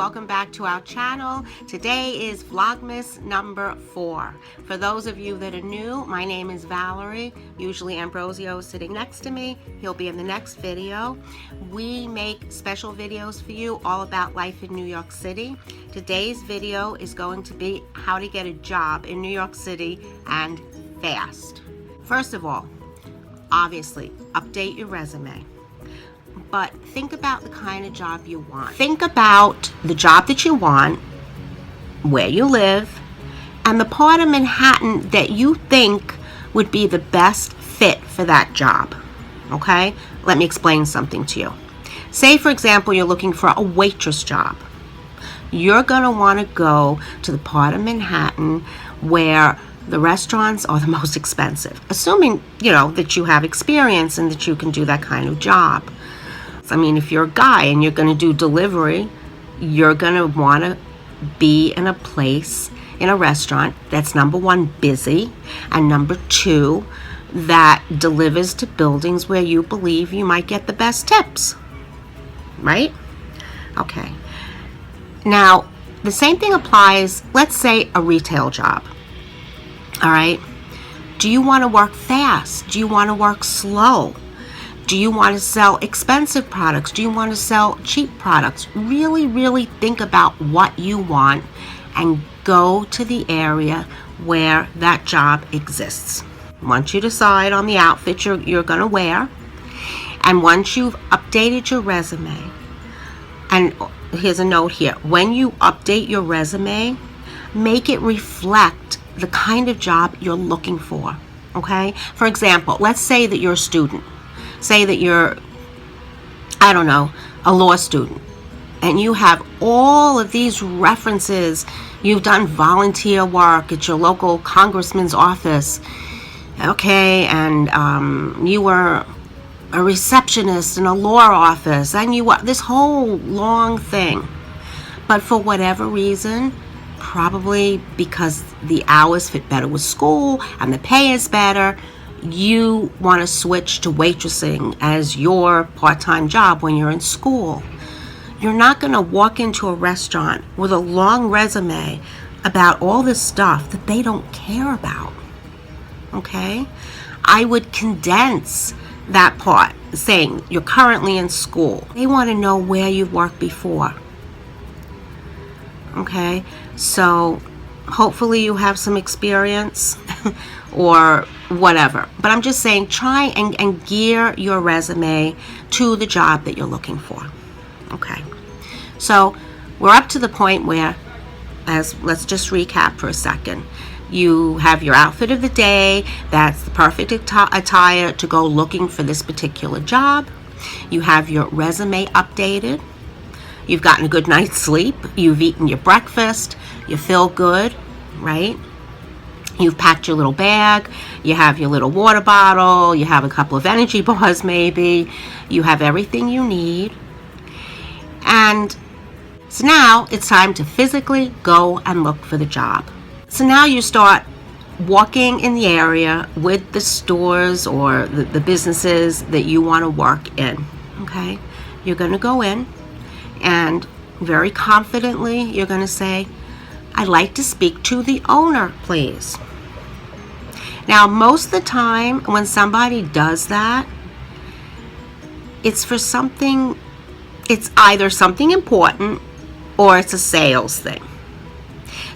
welcome back to our channel. Today is Vlogmas number 4. For those of you that are new, my name is Valerie. Usually Ambrosio is sitting next to me. He'll be in the next video. We make special videos for you all about life in New York City. Today's video is going to be how to get a job in New York City and fast. First of all, obviously, update your resume. But think about the kind of job you want. Think about the job that you want, where you live, and the part of Manhattan that you think would be the best fit for that job. Okay? Let me explain something to you. Say, for example, you're looking for a waitress job. You're going to want to go to the part of Manhattan where the restaurants are the most expensive, assuming, that you have experience and that you can do that kind of job. I mean, if you're a guy and you're going to do delivery, you're going to want to be in a place, in a restaurant that's number one, busy, and number two, that delivers to buildings where you believe you might get the best tips. Right? Okay. Now, the same thing applies, let's say, a retail job. All right? Do you want to work fast? Do you want to work slow? Do you want to sell expensive products? Do you want to sell cheap products? Really, really think about what you want and go to the area where that job exists. Once you decide on the outfit you're going to wear, and once you've updated your resume, and here's a note here, when you update your resume, make it reflect the kind of job you're looking for, okay? For example, let's say that you're a student. Say that you're, a law student, and you have all of these references. You've done volunteer work at your local congressman's office, okay, and you were a receptionist in a law office, and you were this whole long thing. But for whatever reason, probably because the hours fit better with school and the pay is better, you want to switch to waitressing as your part-time job when you're in school. You're not going to walk into a restaurant with a long resume about all this stuff that they don't care about. Okay? I would condense that part, saying you're currently in school. They want to know where you've worked before. Okay? So hopefully you have some experience or whatever. But I'm just saying, try and gear your resume to the job that you're looking for. Okay. So we're up to the point where, let's just recap for a second. You have your outfit of the day. That's the perfect attire to go looking for this particular job. You have your resume updated. You've gotten a good night's sleep. You've eaten your breakfast. You feel good, right? You've packed your little bag, you have your little water bottle, you have a couple of energy bars maybe, you have everything you need. And so now it's time to physically go and look for the job. So now you start walking in the area with the stores or the businesses that you want to work in, okay? You're going to go in and very confidently you're going to say, I'd like to speak to the owner, please. Now, most of the time when somebody does that, it's for something, it's either something important or it's a sales thing.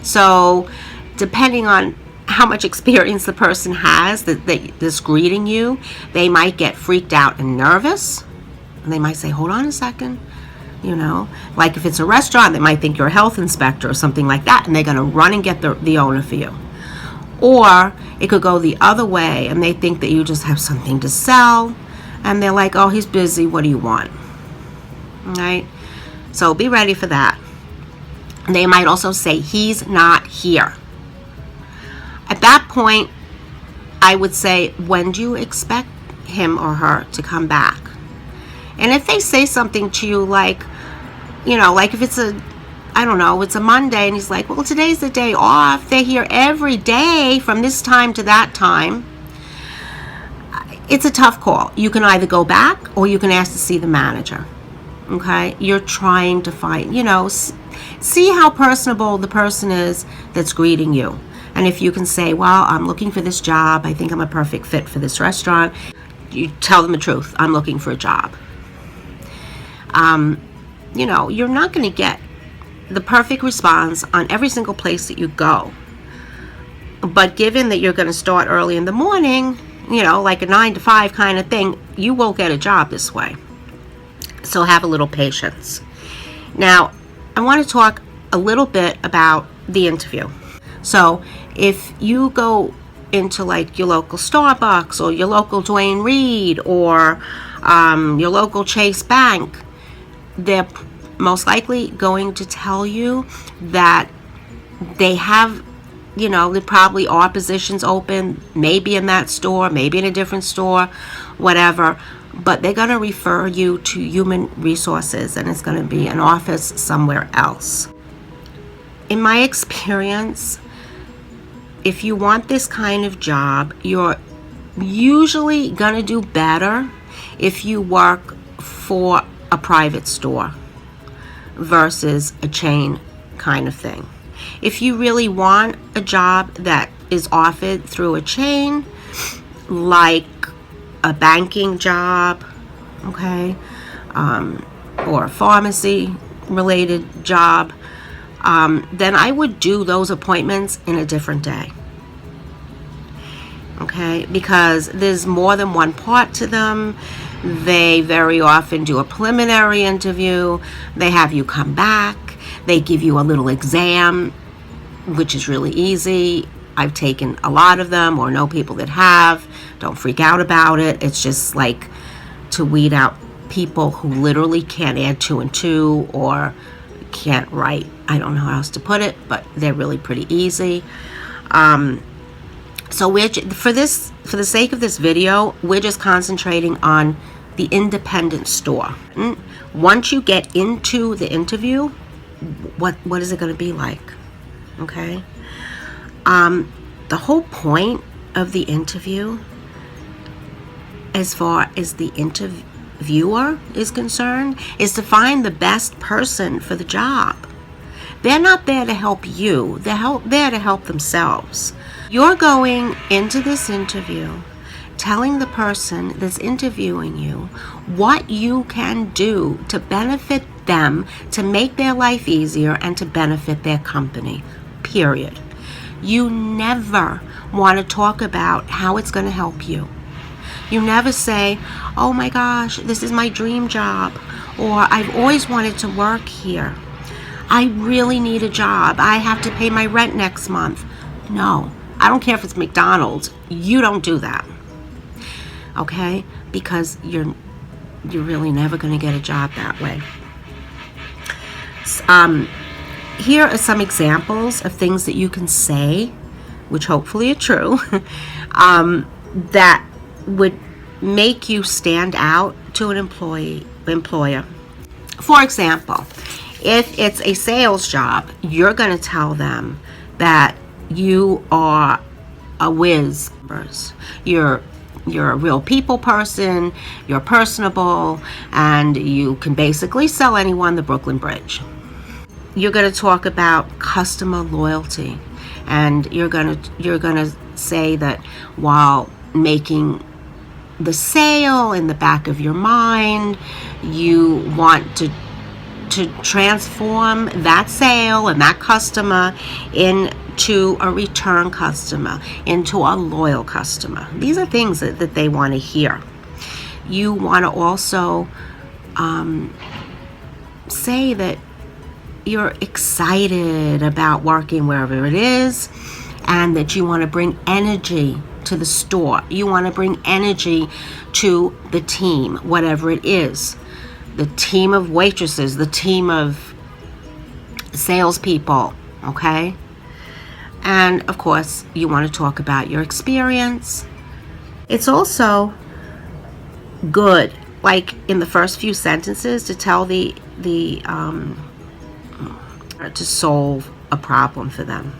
So, depending on how much experience the person has that's greeting you, they might get freaked out and nervous. And they might say, hold on a second. Like if it's a restaurant, they might think you're a health inspector or something like that, and they're going to run and get the owner for you. Or it could go the other way, and they think that you just have something to sell, and they're like, oh, he's busy, what do you want? All right? So be ready for that. And they might also say, he's not here. At that point, I would say, when do you expect him or her to come back? And if they say something to you like, like if it's it's a Monday, and he's like, well, today's the day off. They're here every day from this time to that time. It's a tough call. You can either go back or you can ask to see the manager. Okay, you're trying to find, see how personable the person is that's greeting you. And if you can say, well, I'm looking for this job, I think I'm a perfect fit for this restaurant, you tell them the truth. I'm looking for a job. You're not going to get the perfect response on every single place that you go. But given that you're going to start early in the morning, like a 9 to 5 kind of thing, you will get a job this way. So have a little patience. Now, I want to talk a little bit about the interview. So if you go into like your local Starbucks or your local Duane Reade or your local Chase Bank, they're most likely going to tell you that they have, there probably are positions open, maybe in that store, maybe in a different store, whatever, but they're going to refer you to human resources, and it's going to be an office somewhere else. In my experience, if you want this kind of job, you're usually going to do better if you work for a private store versus a chain kind of thing. If you really want a job that is offered through a chain, like a banking job, okay, or a pharmacy related job, then I would do those appointments in a different day. Okay, because there's more than one part to them. They very often do a preliminary interview. They have you come back. They give you a little exam, which is really easy. I've taken a lot of them or know people that have. Don't freak out about it. It's just like to weed out people who literally can't add 2 and 2 or can't write. I don't know how else to put it, but they're really pretty easy. So for the sake of this video, we're just concentrating on the independent store. Once you get into the interview, what is it going to be like? Okay. The whole point of the interview, as far as the interviewer is concerned, is to find the best person for the job. They're not there to help you. They're there to help themselves. You're going into this interview telling the person that's interviewing you what you can do to benefit them, to make their life easier, and to benefit their company, period. You never want to talk about how it's going to help you. You never say, oh my gosh, this is my dream job, or I've always wanted to work here. I really need a job. I have to pay my rent next month. No, I don't care if it's McDonald's. You don't do that. Okay? Because you're really never going to get a job that way. Here are some examples of things that you can say, which hopefully are true, that would make you stand out to an employer. For example, if it's a sales job, you're going to tell them that you are a whiz. You're a real people person, you're personable, and you can basically sell anyone the Brooklyn Bridge. You're going to talk about customer loyalty, and you're going to say that while making the sale in the back of your mind, you want to transform that sale and that customer into a return customer, into a loyal customer. These are things that they want to hear. You want to also say that you're excited about working wherever it is, and that you want to bring energy to the store. You want to bring energy to the team, whatever it is. The team of waitresses, the team of salespeople, okay? And of course, you want to talk about your experience. It's also good, like in the first few sentences, to tell to solve a problem for them,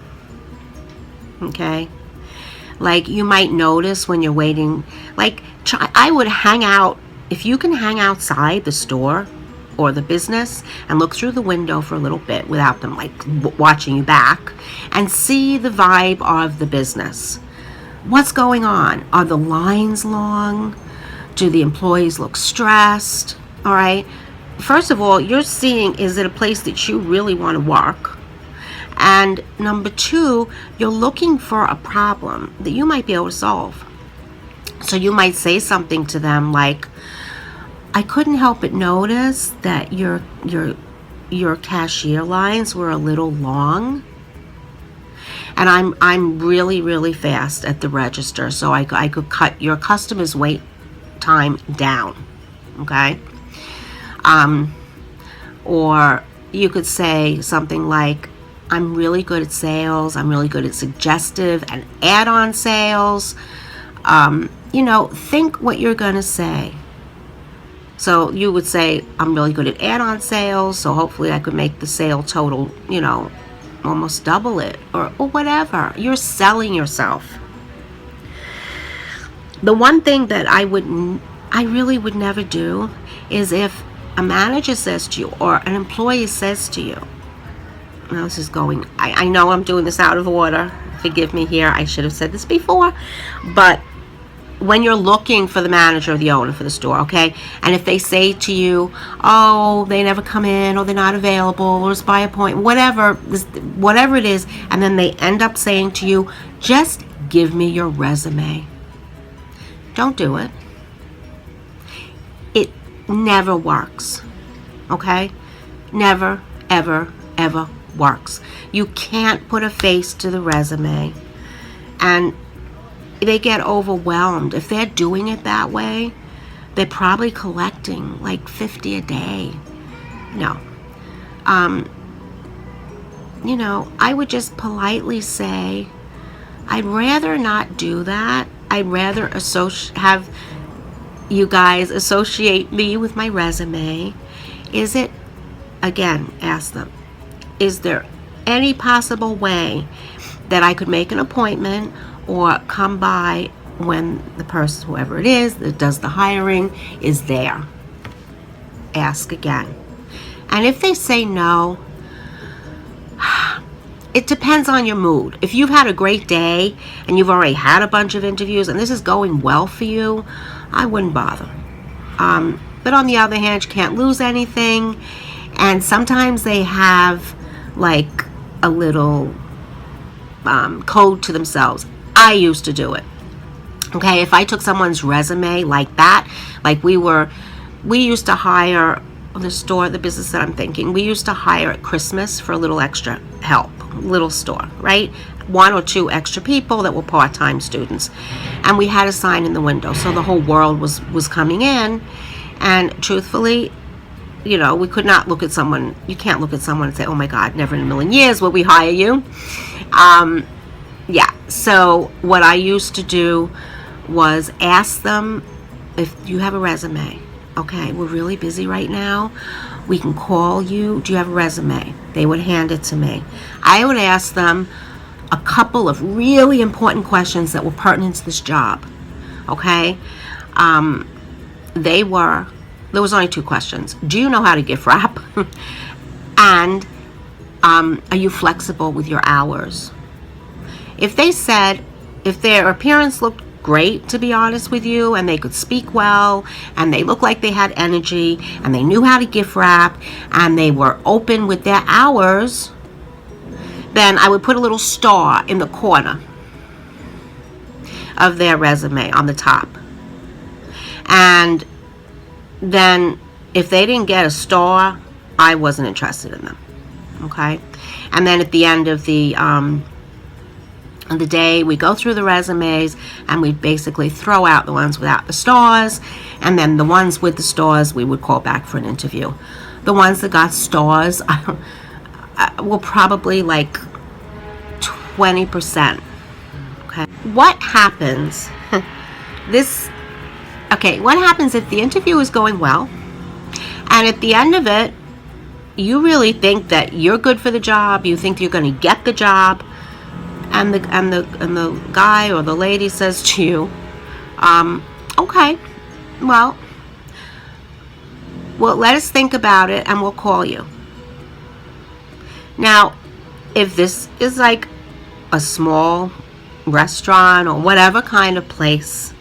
okay? Like you might notice when you're waiting, like I would hang out, if you can hang outside the store or the business and look through the window for a little bit without them like watching you back, and see the vibe of the business. What's going on? Are the lines long? Do the employees look stressed? All right. First of all, you're seeing, is it a place that you really want to work? And number two, you're looking for a problem that you might be able to solve. So you might say something to them like, I couldn't help but notice that your cashier lines were a little long, and I'm really fast at the register, so I could cut your customers' wait time down. Okay. Or you could say something like, I'm really good at sales. I'm really good at suggestive and add-on sales. Think what you're going to say. So you would say, I'm really good at add-on sales, so hopefully I could make the sale total, almost double it, or whatever. You're selling yourself. The one thing that I really would never do is if a manager says to you or an employee says to you, now this is going, I know I'm doing this out of order. Forgive me here. I should have said this before. But when you're looking for the manager or the owner for the store, okay, and if they say to you, oh, they never come in, or they're not available, or it's by appointment, whatever it is, and then they end up saying to you, just give me your resume. Don't do it. It never works, okay? Never, ever, ever works. You can't put a face to the resume, and they get overwhelmed. If they're doing it that way, they're probably collecting like 50 a day. No. I would just politely say, I'd rather not do that. I'd rather have you guys associate me with my resume. Is it, again, ask them, is there any possible way that I could make an appointment or come by when the person, whoever it is that does the hiring, is there? Ask again. And if they say no, it depends on your mood. If you've had a great day and you've already had a bunch of interviews and this is going well for you, I wouldn't bother. But on the other hand, you can't lose anything. And sometimes they have like a little code to themselves. I used to do it. Okay, if I took someone's resume like that, like we used to hire the business that I'm thinking, we used to hire at Christmas for a little extra help, little store, right? 1 or 2 extra people that were part-time students. And we had a sign in the window, so the whole world was coming in. And truthfully, we could not look at someone. You can't look at someone and say, oh my God, never in a million years will we hire you. So what I used to do was ask them, if you have a resume, okay, we're really busy right now, we can call you, do you have a resume? They would hand it to me. I would ask them a couple of really important questions that were pertinent to this job, okay? There was only 2 questions. Do you know how to gift wrap? And are you flexible with your hours? If they said, if their appearance looked great, to be honest with you, and they could speak well, and they looked like they had energy, and they knew how to gift wrap, and they were open with their hours, then I would put a little star in the corner of their resume on the top. And then if they didn't get a star, I wasn't interested in them. Okay? And then at the end of the day, we go through the resumes and we basically throw out the ones without the stars, and then the ones with the stars we would call back for an interview. The ones that got stars were probably like 20%. Okay, what happens what happens if the interview is going well and at the end of it you really think that you're good for the job, you think you're going to get the job, and the guy or the lady says to you, okay, well, Well, let us think about it and we'll call you. Now, if this is like a small restaurant or whatever kind of place,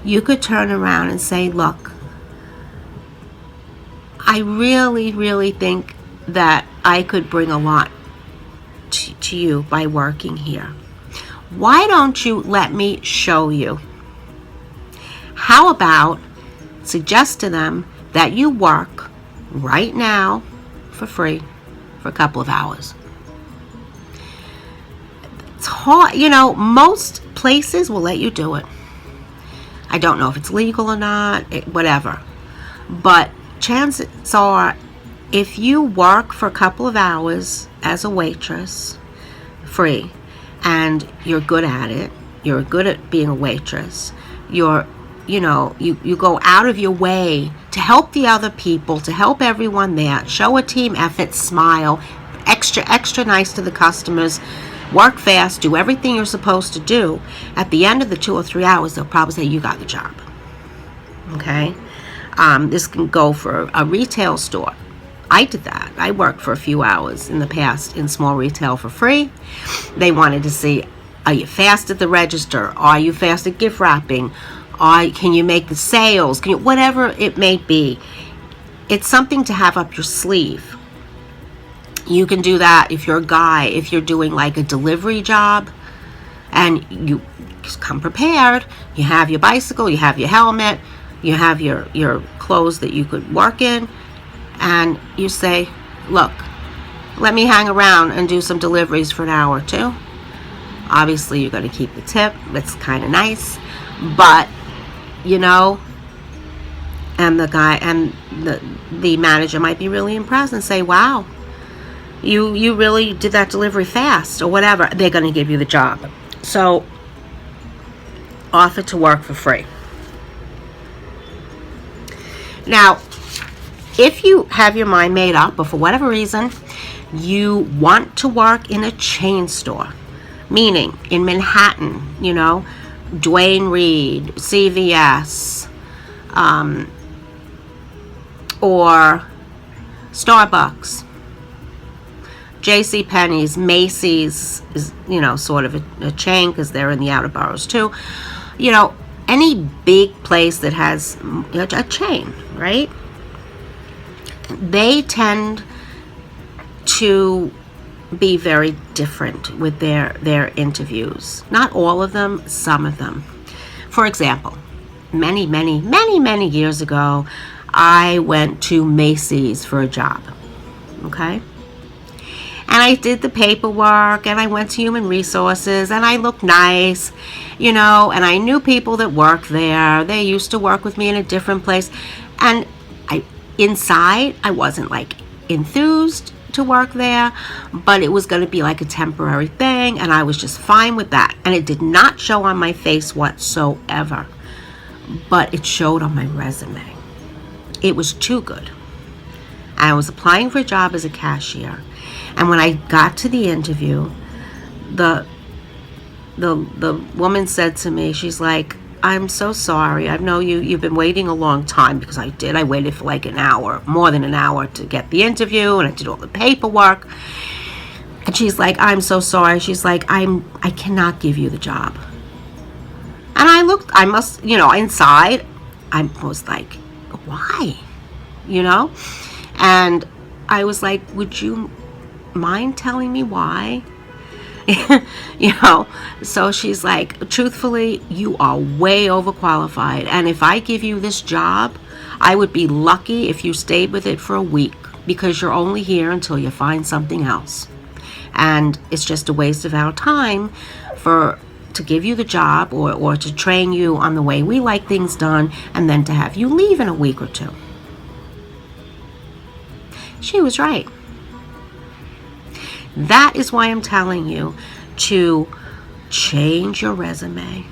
you could turn around and say, look, I really, really think that I could bring a lot to you by working here. Why don't you let me show you? How about suggest to them that you work right now for free for a couple of hours? It's hard, most places will let you do it. I don't know if it's legal or not, whatever. But chances are, if you work for a couple of hours as a waitress, free, and you're good at it, you're good at being a waitress, you go out of your way to help the other people, to help everyone there, show a team effort, smile, extra nice to the customers, work fast, do everything you're supposed to do. At the end of the 2 or 3 hours, they'll probably say you got the job. Okay? This can go for a retail store. I did that. I worked for a few hours in the past in small retail for free. They wanted to see, are you fast at the register? Are you fast at gift wrapping? Can you make the sales? Whatever it may be. It's something to have up your sleeve. You can do that if you're a guy, if you're doing like a delivery job, and you just come prepared. You have your bicycle, you have your helmet, you have your clothes that you could work in, and you say, look, let me hang around and do some deliveries for an hour or two. Obviously, you're going to keep the tip. That's kind of nice. But, and the guy and the manager might be really impressed and say, wow, you really did that delivery fast or whatever. They're going to give you the job. So, offer to work for free. Now, if you have your mind made up, but for whatever reason, you want to work in a chain store, meaning in Manhattan, Duane Reade, CVS, or Starbucks, JCPenney's, Macy's is, sort of a chain because they're in the outer boroughs too. Any big place that has a chain, right? They tend to be very different with their interviews. Not all of them, some of them. For example, many years ago, I went to Macy's for a job, okay? And I did the paperwork, and I went to human resources, and I looked nice, and I knew people that worked there. They used to work with me in a different place. And inside, I wasn't like enthused to work there, but it was going to be like a temporary thing, and I was just fine with that. And it did not show on my face whatsoever, but it showed on my resume. It was too good. I was applying for a job as a cashier, and when I got to the interview, the woman said to me, she's like, I'm so sorry. I know you've been waiting a long time, because I did. I waited for like an hour, more than an hour, to get the interview, and I did all the paperwork. And she's like, I'm so sorry. She's like, I cannot give you the job. And inside, I was like, why? And I was like, would you mind telling me why? So she's like, truthfully, you are way overqualified, and if I give you this job, I would be lucky if you stayed with it for a week, because you're only here until you find something else, and it's just a waste of our time to give you the job or to train you on the way we like things done, and then to have you leave in a week or two. She was right. That is why I'm telling you to change your resume,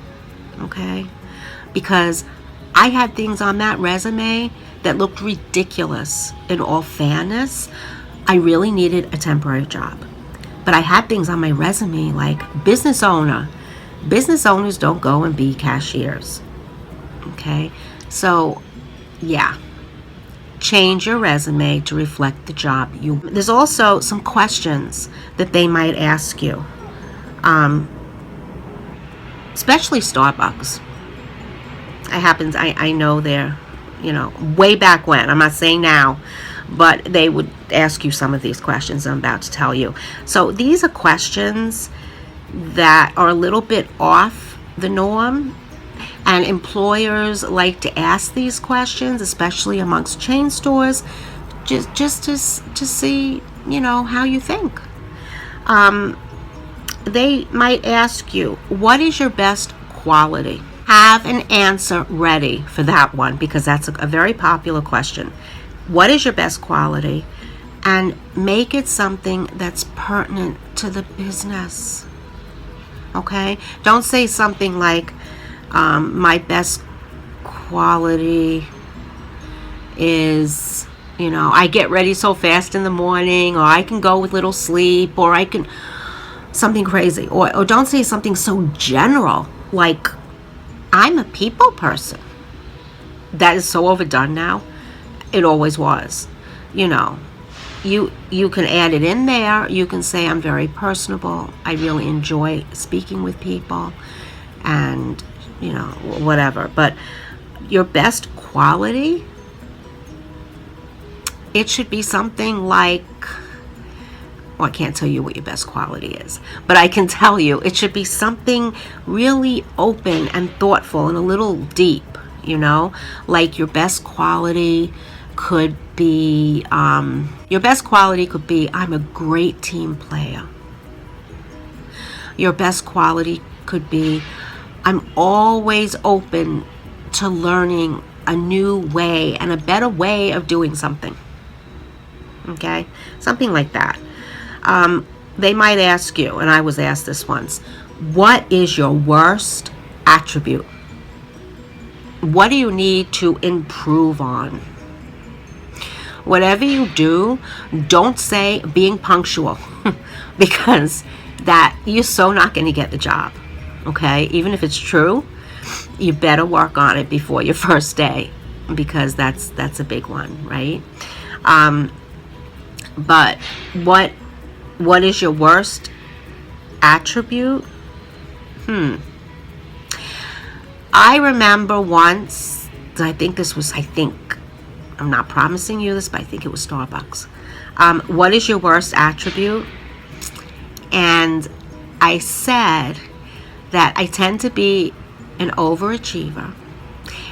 okay? Because I had things on that resume that looked ridiculous. In all fairness, I really needed a temporary job. But I had things on my resume like business owner. Business owners don't go and be cashiers, okay? So, yeah. change your resume to reflect the job you. There's also some questions that they might ask you, especially Starbucks. I know they're, way back when, I'm not saying now, but they would ask you some of these questions I'm about to tell you. So these are questions that are a little bit off the norm, and employers like to ask these questions, especially amongst chain stores, just to see, how you think. They might ask you, what is your best quality? Have an answer ready for that one, because that's a very popular question. What is your best quality? And make it something that's pertinent to the business. Okay? Don't say something like, my best quality is, I get ready so fast in the morning, or I can go with little sleep, or I can, something crazy. Or don't say something so general, like, I'm a people person. That is so overdone now. It always was. You can add it in there. You can say, I'm very personable. I really enjoy speaking with people, and whatever. But your best quality, it should be something like, well, I can't tell you what your best quality is, but I can tell you it should be something really open and thoughtful and a little deep, like your best quality could be, I'm a great team player. Your best quality could be, I'm always open to learning a new way and a better way of doing something. Okay? Something like that. They might ask you, and I was asked this once, what is your worst attribute? What do you need to improve on? Whatever you do, don't say being punctual, because that you're so not going to get the job. Okay? Even if it's true, you better work on it before your first day, because that's a big one, right? But what is your worst attribute? I remember once, I'm not promising you this, but I think it was Starbucks. What is your worst attribute? And I said that I tend to be an overachiever,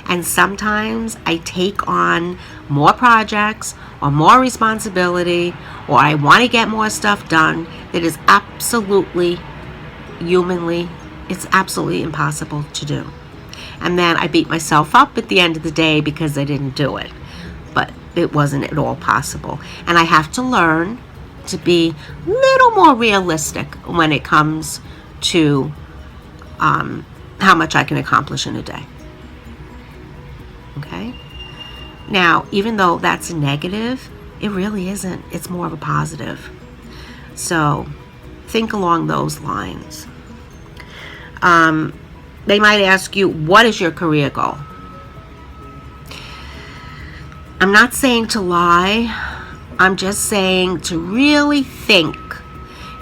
and sometimes I take on more projects or more responsibility, or I want to get more stuff done that is absolutely it's absolutely impossible to do. And then I beat myself up at the end of the day because I didn't do it. But it wasn't at all possible. And I have to learn to be a little more realistic when it comes to how much I can accomplish in a day. Okay? Now, even though that's a negative, it really isn't. It's more of a positive. So think along those lines. They might ask you, what is your career goal? I'm not saying to lie. I'm just saying to really think.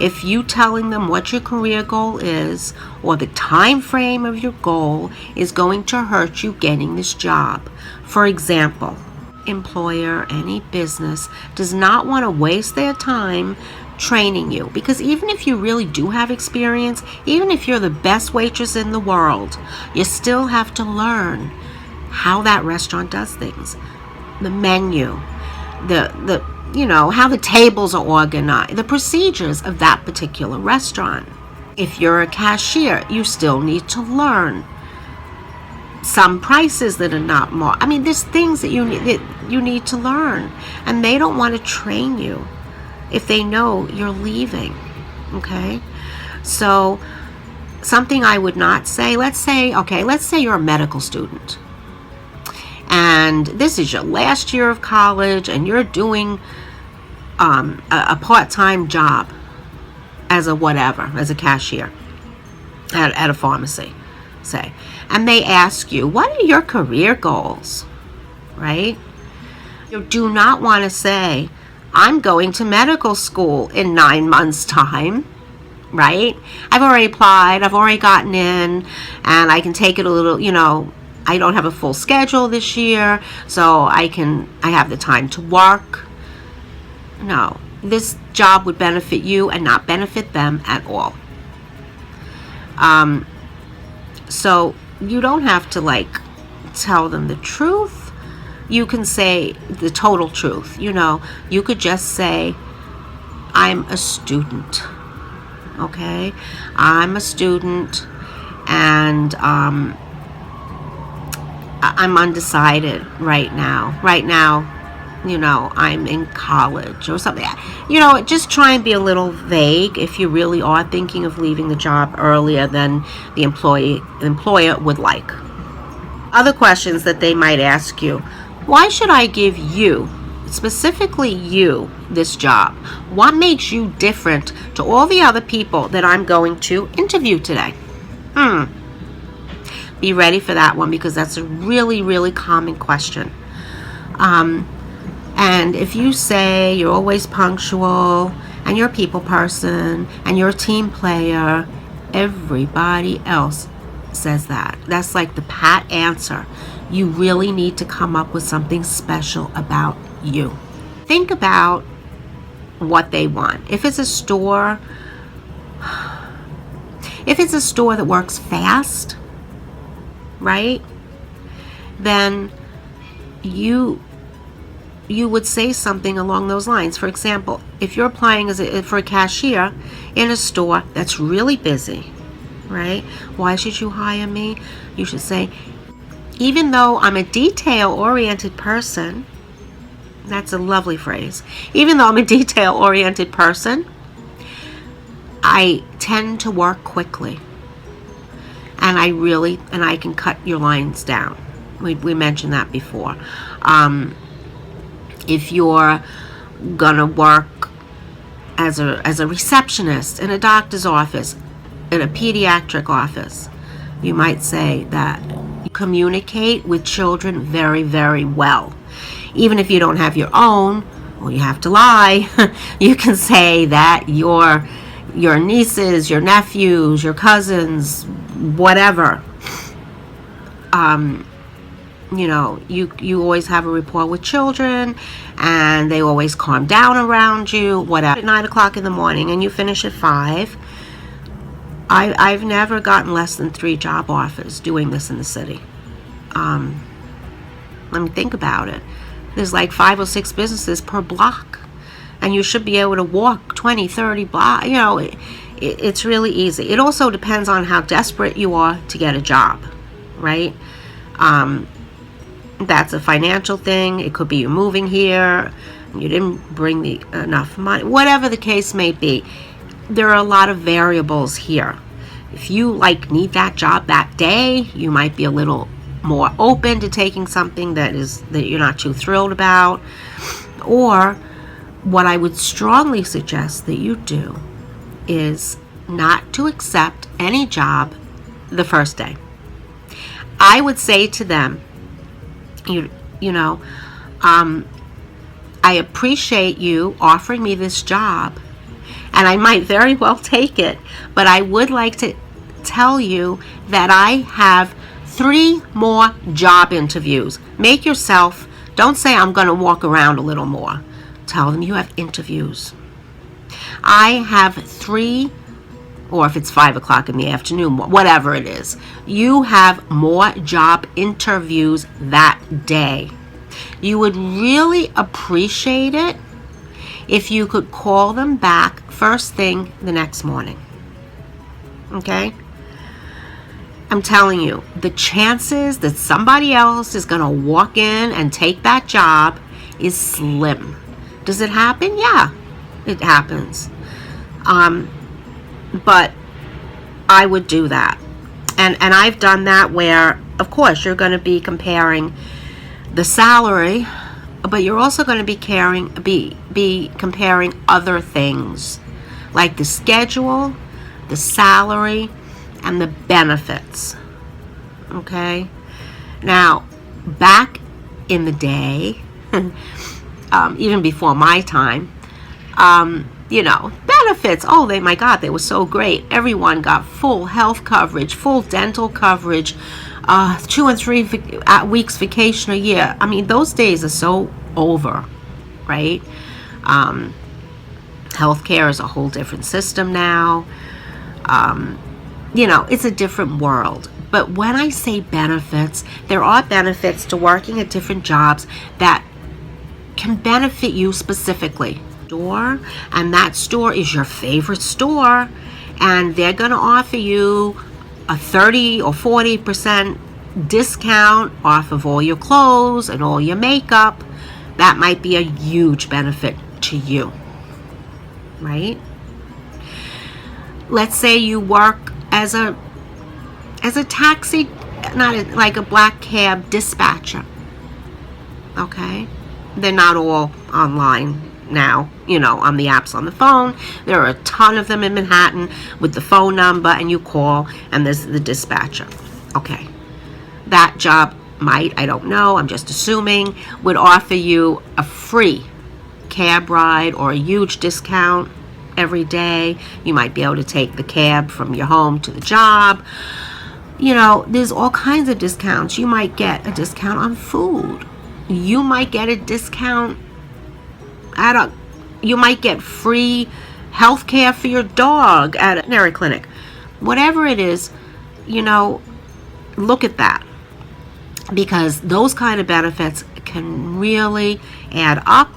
If you telling them what your career goal is, or the time frame of your goal, is going to hurt you getting this job. For example, employer, any business does not want to waste their time training you, because even if you really do have experience, even if you're the best waitress in the world, you still have to learn how that restaurant does things, the menu, the how the tables are organized, the procedures of that particular restaurant. If you're a cashier, you still need to learn some prices that are not more. There's things that you need to learn, and they don't want to train you if they know you're leaving. Okay? So something I would not say, let's say you're a medical student, and this is your last year of college, and you're doing a part-time job as a cashier at a pharmacy, say, and they ask you, what are your career goals, right? You do not want to say, I'm going to medical school in 9 months' time, right? I've already applied, I've already gotten in, and I can take it a little, I don't have a full schedule this year, so I have the time to work. No, this job would benefit you and not benefit them at all. So you don't have to tell them the truth. You can say the total truth. You could just say, I'm a student. Okay? I'm a student, and I'm undecided right now. Right now, I'm in college or something. Just try and be a little vague if you really are thinking of leaving the job earlier than the employer would like. Other questions that they might ask you: why should I give you, specifically you, this job? What makes you different to all the other people that I'm going to interview today? Be ready for that one, because that's a really, really common question. And if you say you're always punctual, and you're a people person, and you're a team player, everybody else says that. That's like the pat answer. You really need to come up with something special about you. Think about what they want. If it's a store that works fast, right, then you would say something along those lines. For example, if you're applying for a cashier in a store that's really busy, right? Why should you hire me? You should say, even though I'm a detail-oriented person, that's a lovely phrase. Even though I'm a detail-oriented person, I tend to work quickly. And I can cut your lines down. We mentioned that before. If you're gonna work as a receptionist in a doctor's office, in a pediatric office, you might say that you communicate with children very, very well. Even if you don't have your own, well, you have to lie. You can say that your nieces, your nephews, your cousins, whatever, you always have a rapport with children, and they always calm down around you, whatever. At 9 o'clock in the morning and you finish at 5. I've never gotten less than 3 job offers doing this in the city. Think about it. There's like 5 or 6 businesses per block, and you should be able to walk 20, 30 blocks. It's really easy. It also depends on how desperate you are to get a job, right? That's a financial thing. It could be you're moving here, you didn't bring enough money. Whatever the case may be, there are a lot of variables here. If you need that job that day, you might be a little more open to taking something that you're not too thrilled about. Or what I would strongly suggest that you do is not to accept any job the first day. I would say to them, I appreciate you offering me this job, and I might very well take it, but I would like to tell you that I have 3 more job interviews. Don't say I'm going to walk around a little more. Tell them you have interviews. I have 3, or if it's 5 o'clock in the afternoon, whatever it is, you have more job interviews that day. You would really appreciate it if you could call them back first thing the next morning. Okay? I'm telling you, the chances that somebody else is going to walk in and take that job is slim. Does it happen? Yeah, it happens. But I would do that. And I've done that where, of course, you're going to be comparing the salary, but you're also going to be comparing other things, like the schedule, the salary, and the benefits. Okay? Now, back in the day, even before my time. Benefits. Oh, my God, they were so great. Everyone got full health coverage, full dental coverage, 2 and 3 weeks vacation a year. I mean, those days are so over, right? Healthcare is a whole different system now. It's a different world. But when I say benefits, there are benefits to working at different jobs that can benefit you specifically. And that store is your favorite store, and they're going to offer you a 30 or 40% discount off of all your clothes and all your makeup. That might be a huge benefit to you, right? Let's say you work as a taxi, like a black cab dispatcher. Okay? They're not all online now, on the apps on the phone. There are a ton of them in Manhattan with the phone number, and you call, and there's the dispatcher. Okay. That job might, I don't know, I'm just assuming, would offer you a free cab ride or a huge discount every day. You might be able to take the cab from your home to the job. There's all kinds of discounts. You might get a discount on food. You might get a discount you might get free health care for your dog at a veterinary clinic. Whatever it is, look at that. Because those kind of benefits can really add up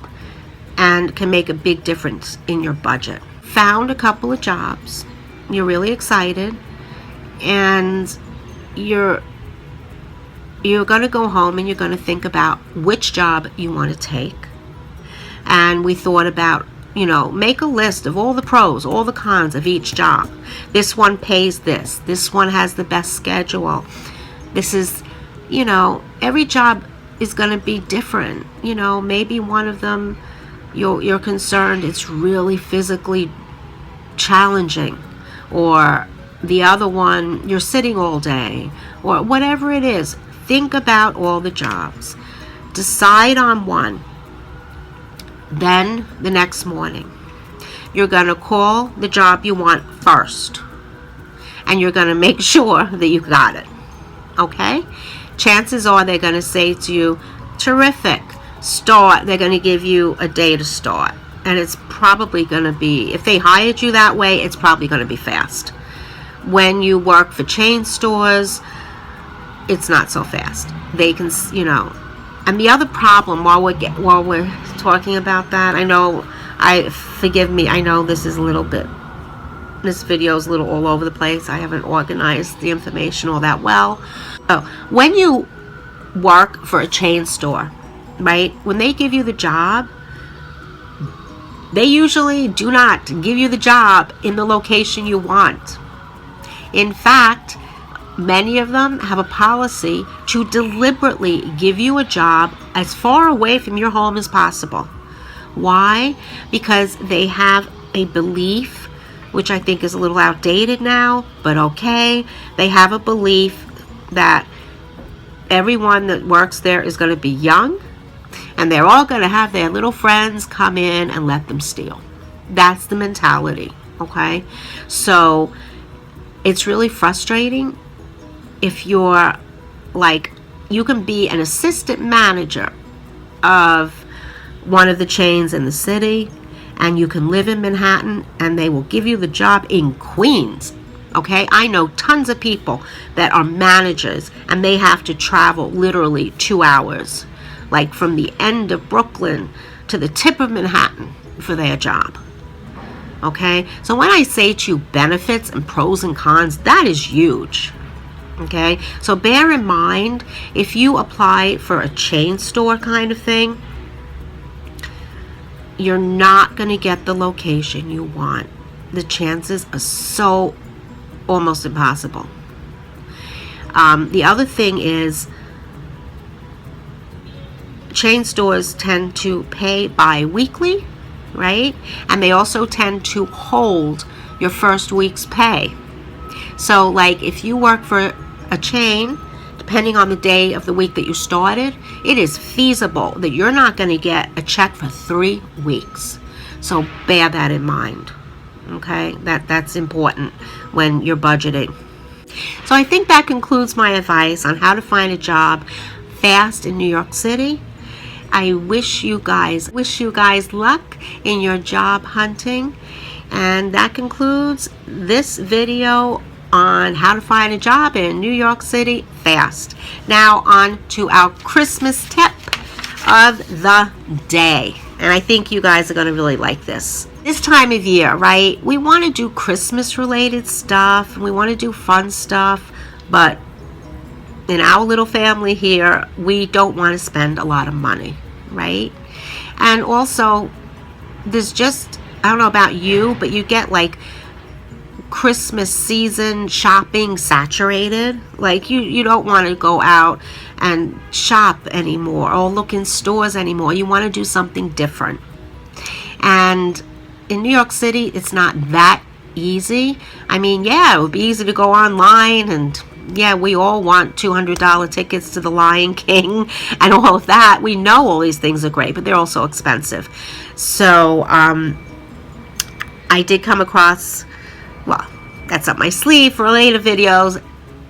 and can make a big difference in your budget. Found a couple of jobs. You're really excited. And you're going to go home and you're going to think about which job you want to take. And we thought about, make a list of all the pros, all the cons of each job. This one pays this. This one has the best schedule. This is, every job is going to be different. Maybe one of them, you're concerned it's really physically challenging. Or the other one, you're sitting all day. Or whatever it is, think about all the jobs. Decide on one. Then the next morning, you're going to call the job you want first. And you're going to make sure that you got it. Okay? Chances are they're going to say to you, terrific, start. They're going to give you a day to start. And it's probably going to be, if they hired you that way, it's probably going to be fast. When you work for chain stores, it's not so fast. They can, And the other problem, while we're talking about that, forgive me, I know this video is a little all over the place. I haven't organized the information all that well. When you work for a chain store, right, when they give you the job, they usually do not give you the job in the location you want. In fact, many of them have a policy to deliberately give you a job as far away from your home as possible. Why? Because they have a belief, which I think is a little outdated now, but okay. They have a belief that everyone that works there is going to be young, and they're all going to have their little friends come in and let them steal. That's the mentality, okay? So it's really frustrating if you're like, you can be an assistant manager of one of the chains in the city, and you can live in Manhattan, and they will give you the job in Queens. Okay, I know tons of people that are managers, and they have to travel literally 2 hours, like from the end of Brooklyn to the tip of Manhattan for their job. Okay, so when I say to you benefits and pros and cons, that is huge. Okay, so bear in mind, if you apply for a chain store kind of thing, you're not going to get the location you want. The chances are so almost impossible. The other thing is, chain stores tend to pay bi-weekly, right? And they also tend to hold your first week's pay. So like if you work for a chain, depending on the day of the week that you started, it is feasible that you're not going to get a check for 3 weeks. So bear that in mind. Okay, that's important when you're budgeting. So I think that concludes my advice on how to find a job fast in New York City. I wish you guys luck in your job hunting. And that concludes this video on how to find a job in New York City fast. Now on to our Christmas tip of the day. And I think you guys are going to really like this. This time of year, right, we want to do Christmas related stuff, and we want to do fun stuff, but in our little family here, we don't want to spend a lot of money, right? And also, there's just, I don't know about you, but you get like Christmas season shopping saturated. Like you don't want to go out and shop anymore or look in stores anymore. You want to do something different. And in New York City, it's not that easy. I mean, yeah, it would be easy to go online, and yeah, we all want $200 tickets to the Lion King and all of that. We know all these things are great, but they're also expensive. So I did come across, well, that's up my sleeve for later videos,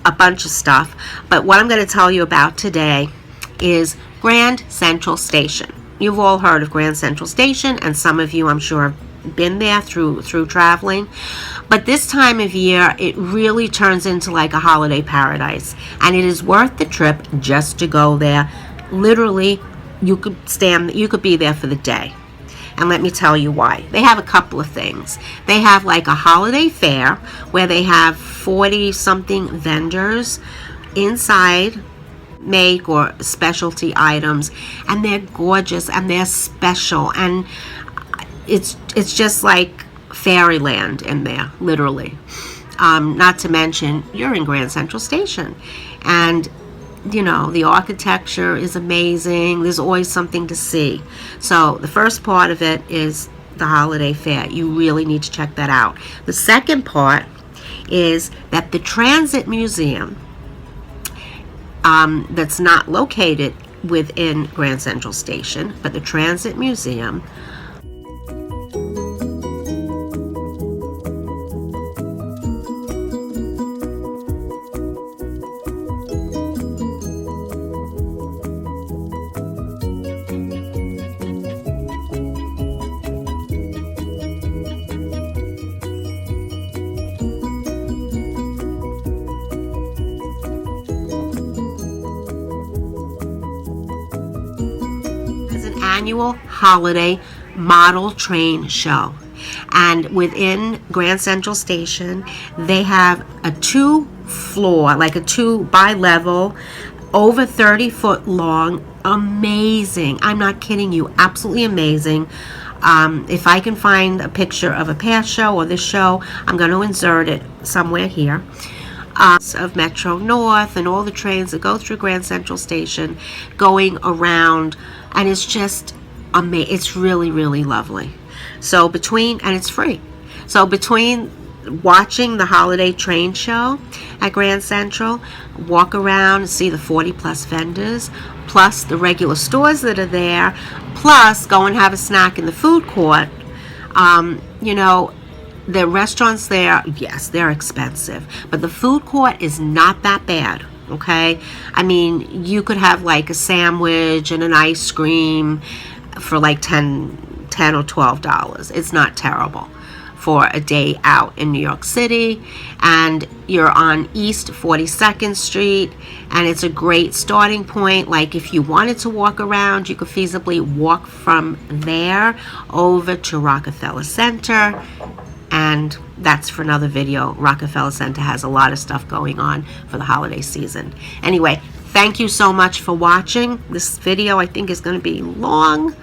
a bunch of stuff. But what I'm going to tell you about today is Grand Central Station. You've all heard of Grand Central Station, and some of you, I'm sure, have been there through traveling. But this time of year, it really turns into like a holiday paradise, and it is worth the trip just to go there. Literally, you could be there for the day. And let me tell you why. They have a couple of things. They have like a holiday fair where they have 40 something vendors inside, make or specialty items, and they're gorgeous and they're special, and it's just like fairyland in there, literally. Not to mention, you're in Grand Central Station, and you know, the architecture is amazing. There's always something to see. So the first part of it is the holiday fair. You really need to check that out. The second part is that the Transit Museum, that's not located within Grand Central Station, but the Transit Museum annual holiday model train show, and within Grand Central Station they have a 2-floor, like a 2 bi-level, over 30-foot long, amazing, I'm not kidding you, absolutely amazing. If I can find a picture of a past show or this show, I'm going to insert it somewhere here, of Metro North and all the trains that go through Grand Central Station going around, and it's just amazing. It's really, really lovely. So and it's free. So between watching the holiday train show at Grand Central, walk around and see the 40 plus vendors, plus the regular stores that are there, plus go and have a snack in the food court. You know, the restaurants there, yes, they're expensive, but the food court is not that bad. Okay, I mean, you could have like a sandwich and an ice cream for like $10 or $12. It's not terrible for a day out in New York City, and you're on East 42nd Street, and it's a great starting point. Like if you wanted to walk around, you could feasibly walk from there over to Rockefeller Center, and that's for another video. Rockefeller Center has a lot of stuff going on for the holiday season. Anyway, thank you so much for watching. This video I think is going to be long,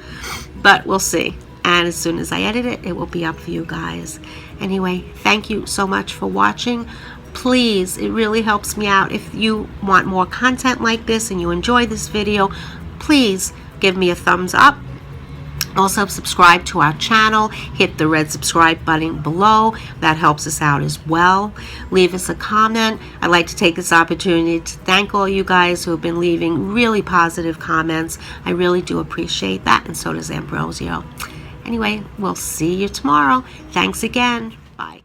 but we'll see. And as soon as I edit it, it will be up for you guys. Anyway, thank you so much for watching. Please, it really helps me out. If you want more content like this and you enjoy this video, please give me a thumbs up. Also, subscribe to our channel. Hit the red subscribe button below. That helps us out as well. Leave us a comment. I'd like to take this opportunity to thank all you guys who have been leaving really positive comments. I really do appreciate that, and so does Ambrosio. Anyway, we'll see you tomorrow. Thanks again. Bye.